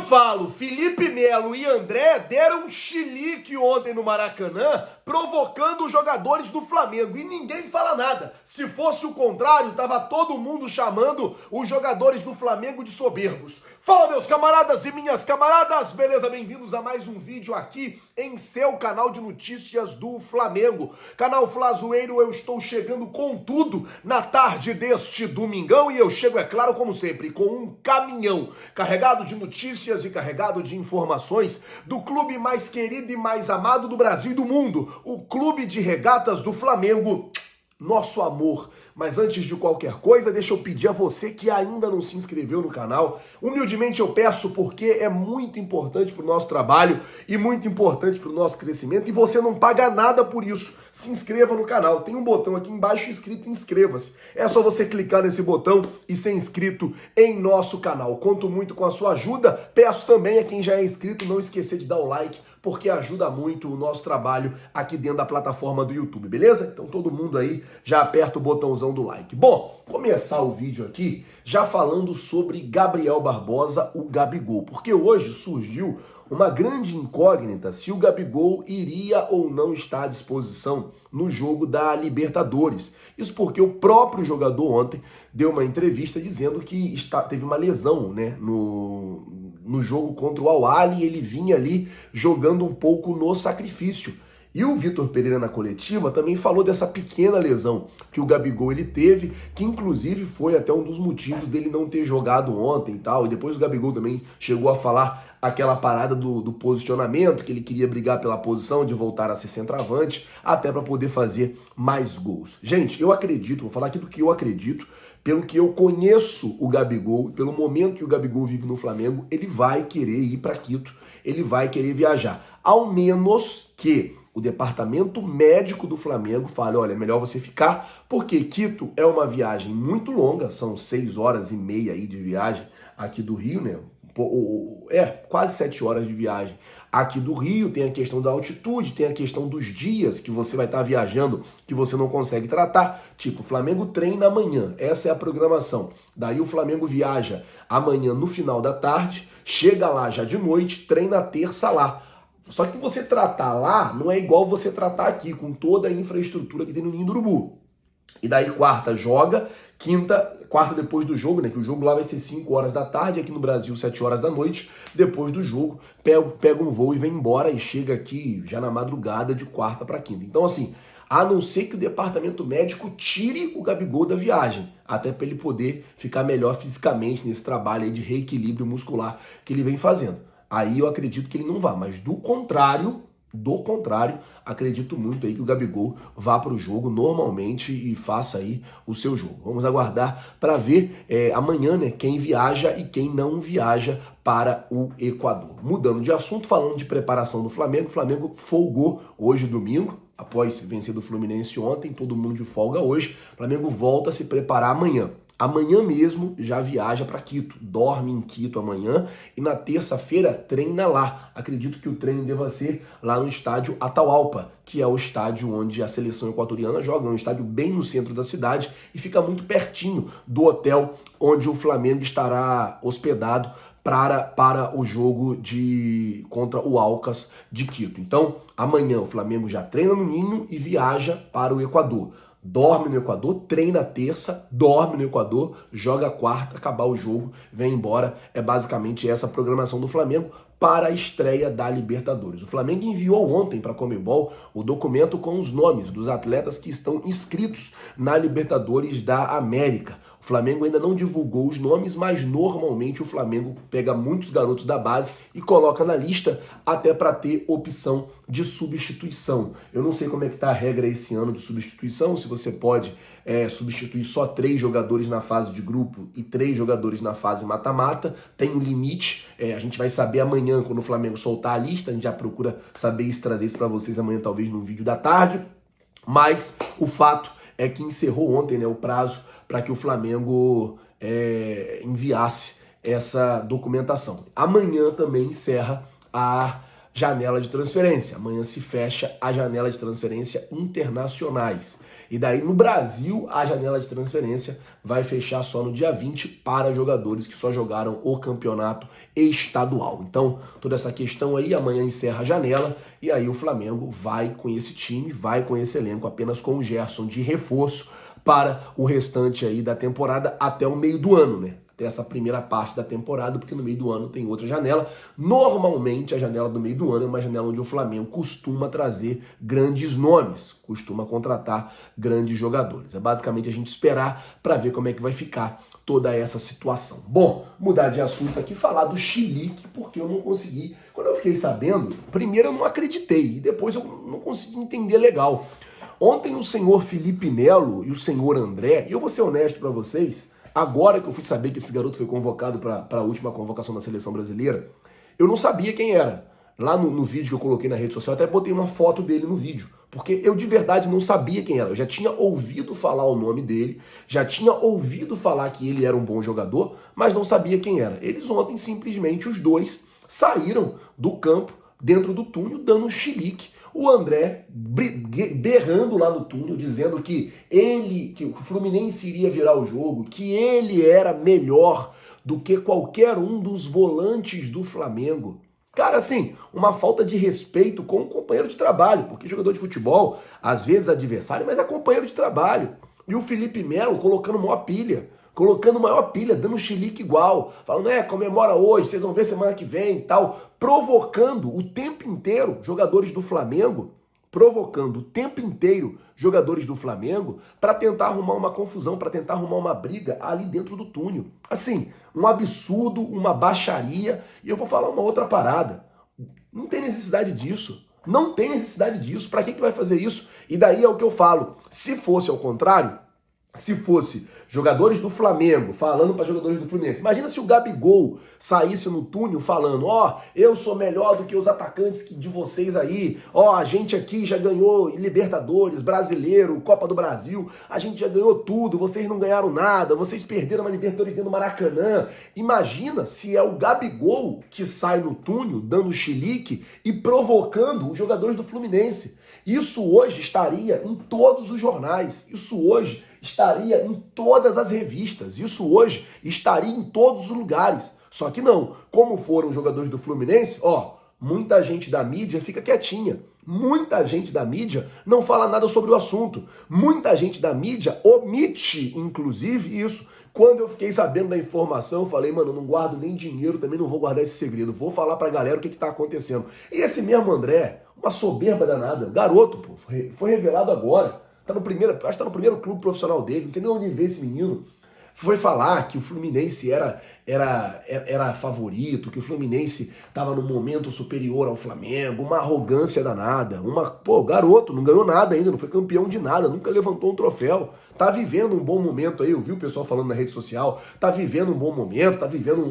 falo, Felipe Melo e André deram um chilique ontem no Maracanã, provocando os jogadores do Flamengo, e ninguém fala nada. Se fosse o contrário, tava todo mundo chamando os jogadores do Flamengo de soberbos. Fala, meus camaradas e minhas camaradas, beleza? Bem-vindos a mais um vídeo aqui em seu canal de notícias do Flamengo. Canal Flazoeiro, eu estou chegando com tudo na tarde deste domingão, e eu chego, é claro, como sempre, com um caminhão carregado de notícias e carregado de informações do clube mais querido e mais amado do Brasil e do mundo, o Clube de Regatas do Flamengo, nosso amor. Mas antes de qualquer coisa, deixa eu pedir a você que ainda não se inscreveu no canal. Humildemente eu peço, porque é muito importante para o nosso trabalho e muito importante para o nosso crescimento, e você não paga nada por isso. Se inscreva no canal. Tem um botão aqui embaixo escrito inscreva-se. É só você clicar nesse botão e ser inscrito em nosso canal. Conto muito com a sua ajuda. Peço também a quem já é inscrito não esquecer de dar o like, porque ajuda muito o nosso trabalho aqui dentro da plataforma do YouTube, beleza? Então todo mundo aí já aperta o botãozão do like. Bom, começar o vídeo aqui já falando sobre Gabriel Barbosa, o Gabigol, porque hoje surgiu uma grande incógnita se o Gabigol iria ou não estar à disposição no jogo da Libertadores. Isso porque o próprio jogador ontem deu uma entrevista dizendo que teve uma lesão, né, no jogo contra o Al-Ahly, e ele vinha ali jogando um pouco no sacrifício. E o Vitor Pereira na coletiva também falou dessa pequena lesão que o Gabigol ele teve, que inclusive foi até um dos motivos dele não ter jogado ontem e tal. E depois o Gabigol também chegou a falar aquela parada do posicionamento, que ele queria brigar pela posição de voltar a ser centroavante, até para poder fazer mais gols. Gente, eu acredito, vou falar aqui do que eu acredito, pelo que eu conheço o Gabigol, pelo momento que o Gabigol vive no Flamengo, ele vai querer ir para Quito, ele vai querer viajar, ao menos que o departamento médico do Flamengo fale, olha, é melhor você ficar, porque Quito é uma viagem muito longa, são 6 horas e meia aí de viagem aqui do Rio, né? Quase 7 horas de viagem aqui do Rio. Tem a questão da altitude, tem a questão dos dias que você vai estar viajando, que você não consegue tratar. Tipo, o Flamengo treina amanhã, essa é a programação. Daí o Flamengo viaja amanhã no final da tarde, chega lá já de noite, treina terça lá. Só que você tratar lá não é igual você tratar aqui, com toda a infraestrutura que tem no Ninho do Urubu. E daí quarta joga, quarta depois do jogo, né, que o jogo lá vai ser 5 horas da tarde, aqui no Brasil 7 horas da noite, depois do jogo, pega um voo e vem embora, e chega aqui já na madrugada de quarta para quinta. Então assim, a não ser que o departamento médico tire o Gabigol da viagem, até para ele poder ficar melhor fisicamente nesse trabalho aí de reequilíbrio muscular que ele vem fazendo. Aí eu acredito que ele não vá, mas do contrário, acredito muito aí que o Gabigol vá para o jogo normalmente e faça aí o seu jogo. Vamos aguardar para ver amanhã, né, quem viaja e quem não viaja para o Equador. Mudando de assunto, falando de preparação do Flamengo, o Flamengo folgou hoje, domingo, após vencer do Fluminense ontem, todo mundo de folga hoje. O Flamengo volta a se preparar amanhã. Amanhã mesmo já viaja para Quito, dorme em Quito amanhã e na terça-feira treina lá. Acredito que o treino deva ser lá no estádio Atahualpa, que é o estádio onde a seleção equatoriana joga, é um estádio bem no centro da cidade e fica muito pertinho do hotel onde o Flamengo estará hospedado para o jogo contra o Alcas de Quito. Então, amanhã o Flamengo já treina no Ninho e viaja para o Equador. Dorme no Equador, treina terça, dorme no Equador, joga quarta, acabar o jogo, vem embora. É basicamente essa a programação do Flamengo para a estreia da Libertadores. O Flamengo enviou ontem para a Conmebol o documento com os nomes dos atletas que estão inscritos na Libertadores da América. O Flamengo ainda não divulgou os nomes, mas normalmente o Flamengo pega muitos garotos da base e coloca na lista até para ter opção de substituição. Eu não sei como é que tá a regra esse ano de substituição, se você pode substituir só 3 jogadores na fase de grupo e 3 jogadores na fase mata-mata. Tem um limite, a gente vai saber amanhã quando o Flamengo soltar a lista, a gente já procura saber isso, trazer isso para vocês amanhã, talvez no vídeo da tarde. Mas o fato é que encerrou ontem, né, o prazo para que o Flamengo enviasse essa documentação. Amanhã também encerra a janela de transferência. Amanhã se fecha a janela de transferência internacionais. E daí no Brasil a janela de transferência vai fechar só no dia 20 para jogadores que só jogaram o campeonato estadual. Então, toda essa questão aí, amanhã encerra a janela e aí o Flamengo vai com esse time, vai com esse elenco apenas com o Gerson de reforço para o restante aí da temporada até o meio do ano, né? Até essa primeira parte da temporada, porque no meio do ano tem outra janela. Normalmente a janela do meio do ano é uma janela onde o Flamengo costuma trazer grandes nomes, costuma contratar grandes jogadores. É basicamente a gente esperar para ver como é que vai ficar toda essa situação. Bom, mudar de assunto aqui, falar do chilique, porque eu não consegui. Quando eu fiquei sabendo, primeiro eu não acreditei e depois eu não consegui entender legal. Ontem o senhor Felipe Melo e o senhor André, e eu vou ser honesto para vocês, agora que eu fui saber que esse garoto foi convocado para a última convocação da seleção brasileira, eu não sabia quem era. Lá no vídeo que eu coloquei na rede social, até botei uma foto dele no vídeo, porque eu de verdade não sabia quem era. Eu já tinha ouvido falar o nome dele, já tinha ouvido falar que ele era um bom jogador, mas não sabia quem era. Eles ontem simplesmente, os dois, saíram do campo, dentro do túnel, dando um chilique. O André berrando lá no túnel, dizendo que o Fluminense iria virar o jogo, que ele era melhor do que qualquer um dos volantes do Flamengo. Cara, assim, uma falta de respeito com o companheiro de trabalho, porque jogador de futebol, às vezes adversário, mas é companheiro de trabalho. E o Felipe Melo colocando maior pilha, dando chilique igual, falando, comemora hoje, vocês vão ver semana que vem e tal, provocando o tempo inteiro jogadores do Flamengo, para tentar arrumar uma confusão, para tentar arrumar uma briga ali dentro do túnel. Assim, um absurdo, uma baixaria, e eu vou falar uma outra parada. Não tem necessidade disso. Não tem necessidade disso. Para que vai fazer isso? E daí é o que eu falo. Se fosse ao contrário, se fosse jogadores do Flamengo falando para jogadores do Fluminense, imagina se o Gabigol saísse no túnel falando, eu sou melhor do que os atacantes de vocês aí, a gente aqui já ganhou Libertadores, Brasileiro, Copa do Brasil, a gente já ganhou tudo, vocês não ganharam nada, vocês perderam uma Libertadores dentro do Maracanã. Imagina se é o Gabigol que sai no túnel dando chilique e provocando os jogadores do Fluminense. Isso hoje estaria em todos os jornais, isso hoje estaria em todas as revistas, isso hoje estaria em todos os lugares. Só que não, como foram jogadores do Fluminense, muita gente da mídia fica quietinha. Muita gente da mídia não fala nada sobre o assunto. Muita gente da mídia omite, inclusive, isso. Quando eu fiquei sabendo da informação, eu falei, mano, eu não guardo nem dinheiro, também não vou guardar esse segredo. Vou falar pra galera o que tá acontecendo. E esse mesmo André, uma soberba danada, garoto, pô, foi revelado agora. Acho que tá no primeiro clube profissional dele, não sei nem onde vê esse menino. Foi falar que o Fluminense era favorito, que o Fluminense estava no momento superior ao Flamengo, uma arrogância danada. Garoto, não ganhou nada ainda, não foi campeão de nada, nunca levantou um troféu. Tá vivendo um bom momento aí, eu vi o pessoal falando na rede social, tá vivendo um bom momento, tá vivendo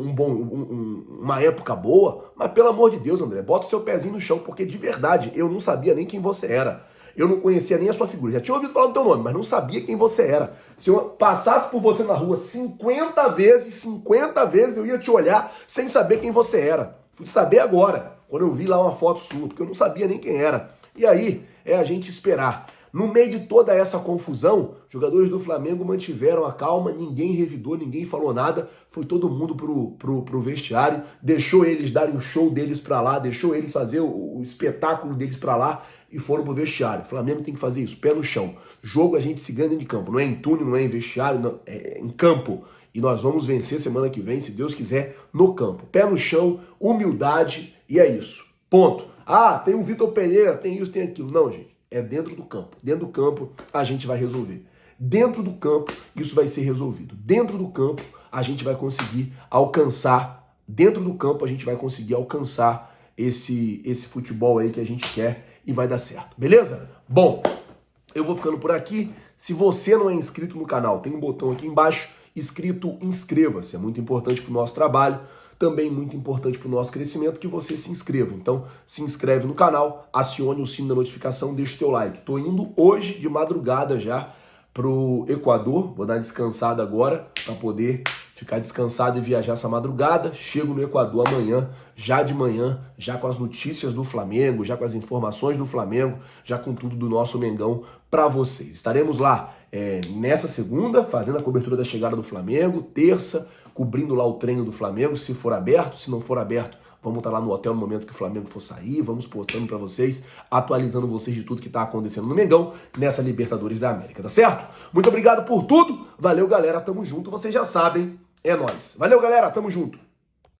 uma época boa, mas pelo amor de Deus, André, bota o seu pezinho no chão, porque de verdade, eu não sabia nem quem você era. Eu não conhecia nem a sua figura. Já tinha ouvido falar do teu nome, mas não sabia quem você era. Se eu passasse por você na rua 50 vezes eu ia te olhar sem saber quem você era. Fui saber agora, quando eu vi lá uma foto sua, porque eu não sabia nem quem era. E aí, é a gente esperar. No meio de toda essa confusão, jogadores do Flamengo mantiveram a calma, ninguém revidou, ninguém falou nada, foi todo mundo pro vestiário, deixou eles darem o show deles pra lá, deixou eles fazer o espetáculo deles pra lá e foram pro vestiário. O Flamengo tem que fazer isso, pé no chão. Jogo a gente se ganha dentro de campo, não é em túnel, não é em vestiário, não, é em campo. E nós vamos vencer semana que vem, se Deus quiser, no campo. Pé no chão, humildade e é isso. Ponto. Tem o Vitor Pereira, tem isso, tem aquilo. Não, gente. É dentro do campo. Dentro do campo a gente vai resolver. Dentro do campo isso vai ser resolvido. Dentro do campo a gente vai conseguir alcançar. Dentro do campo a gente vai conseguir alcançar esse futebol aí que a gente quer e vai dar certo. Beleza? Bom, eu vou ficando por aqui. Se você não é inscrito no canal, tem um botão aqui embaixo escrito inscreva-se. É muito importante para o nosso trabalho. Também muito importante para o nosso crescimento que você se inscreva. Então, se inscreve no canal, acione o sino da notificação, deixa o teu like. Estou indo hoje de madrugada já pro Equador, vou dar uma descansada agora para poder ficar descansado e viajar essa madrugada. Chego no Equador amanhã, já de manhã, já com as notícias do Flamengo, já com as informações do Flamengo, já com tudo do nosso Mengão para vocês. Estaremos lá nessa segunda, fazendo a cobertura da chegada do Flamengo, terça, cobrindo lá o treino do Flamengo, se for aberto, se não for aberto, vamos estar lá no hotel no momento que o Flamengo for sair, vamos postando para vocês, atualizando vocês de tudo que tá acontecendo no Mengão, nessa Libertadores da América, tá certo? Muito obrigado por tudo, valeu galera, tamo junto, vocês já sabem, é nóis. Valeu galera, tamo junto.